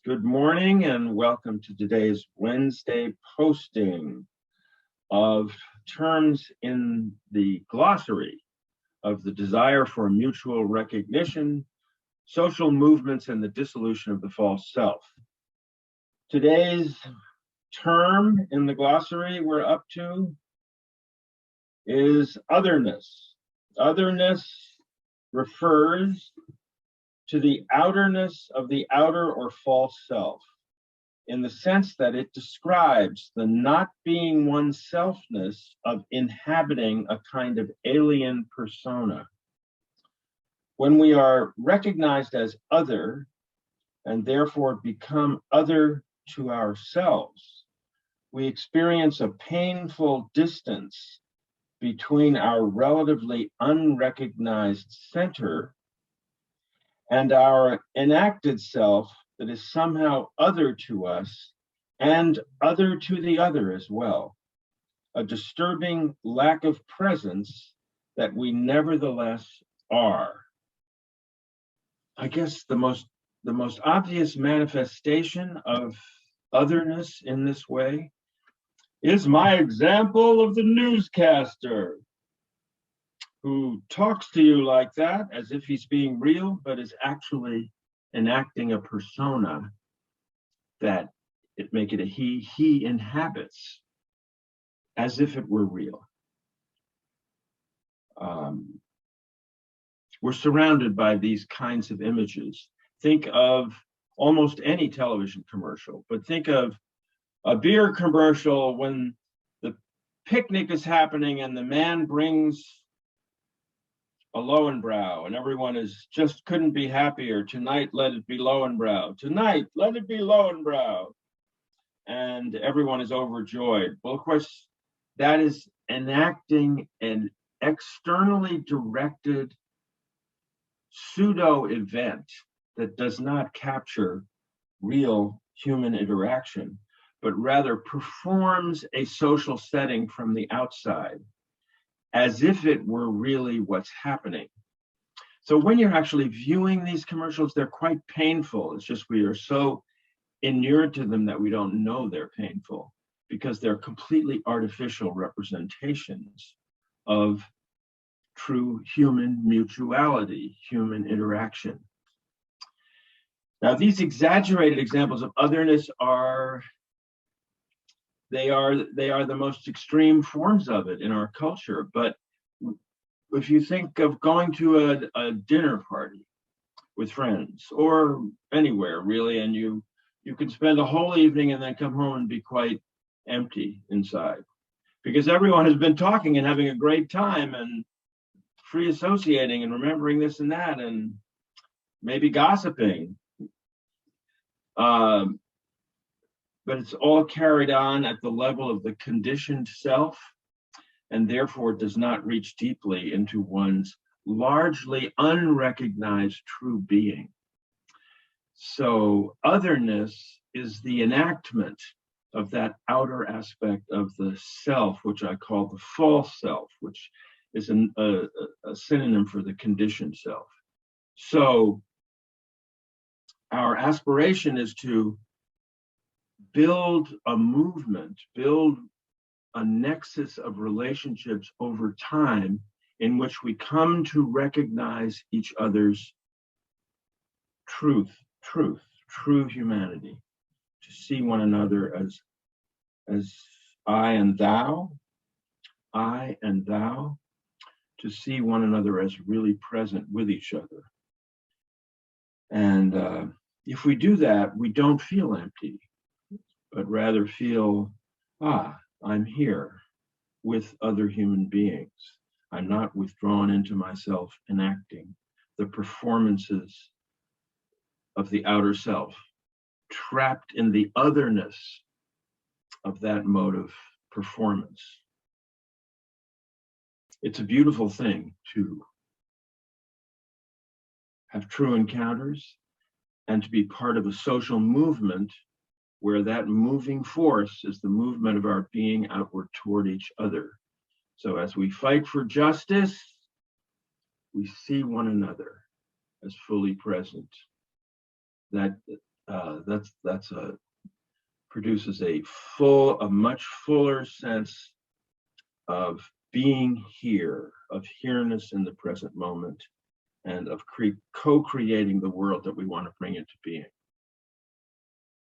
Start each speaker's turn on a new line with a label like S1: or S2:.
S1: Good morning and welcome to today's Wednesday posting of terms in the glossary of the desire for mutual recognition, social movements, and the dissolution of the false self. Today's term in the glossary we're up to is otherness. Otherness refers to the outerness of the outer or false self, in the sense that it describes the not being oneselfness of inhabiting a kind of alien persona. When we are recognized as other, and therefore become other to ourselves, we experience a painful distance between our relatively unrecognized center and our enacted self that is somehow other to us and other to the other as well. A disturbing lack of presence that we nevertheless are. I guess the most obvious manifestation of otherness in this way is my example of the newscaster, who talks to you like that as if he's being real, but is actually enacting a persona that make it a he inhabits as if it were real. We're surrounded by these kinds of images. Think of almost any television commercial, but think of a beer commercial when the picnic is happening and the man brings a Lowenbrow, and everyone is just couldn't be happier. Tonight, let it be Lowenbrow. Tonight, let it be Lowenbrow. And everyone is overjoyed. Well, of course, that is enacting an externally directed pseudo event that does not capture real human interaction, but rather performs a social setting from the outside, as if it were really what's happening. So when you're actually viewing these commercials, they're quite painful. It's just we are so inured to them that we don't know they're painful, because they're completely artificial representations of true human mutuality, human interaction. Now, these exaggerated examples of otherness are the most extreme forms of it in our culture. But if you think of going to a dinner party with friends or anywhere really, and you can spend a whole evening and then come home and be quite empty inside, because everyone has been talking and having a great time and free associating and remembering this and that and maybe gossiping. But it's all carried on at the level of the conditioned self, and therefore does not reach deeply into one's largely unrecognized true being. So otherness is the enactment of that outer aspect of the self, which I call the false self, which is a synonym for the conditioned self. So our aspiration is to build a movement, build a nexus of relationships over time in which we come to recognize each other's true humanity, to see one another as I and thou, to see one another as really present with each other. And if we do that, we don't feel empty, but rather feel, I'm here with other human beings. I'm not withdrawn into myself enacting the performances of the outer self, trapped in the otherness of that mode of performance. It's a beautiful thing to have true encounters and to be part of a social movement where that moving force is the movement of our being outward toward each other. So as we fight for justice, we see one another as fully present. That that's a produces a much fuller sense of being here, of here-ness in the present moment, and of co-creating the world that we want to bring into being.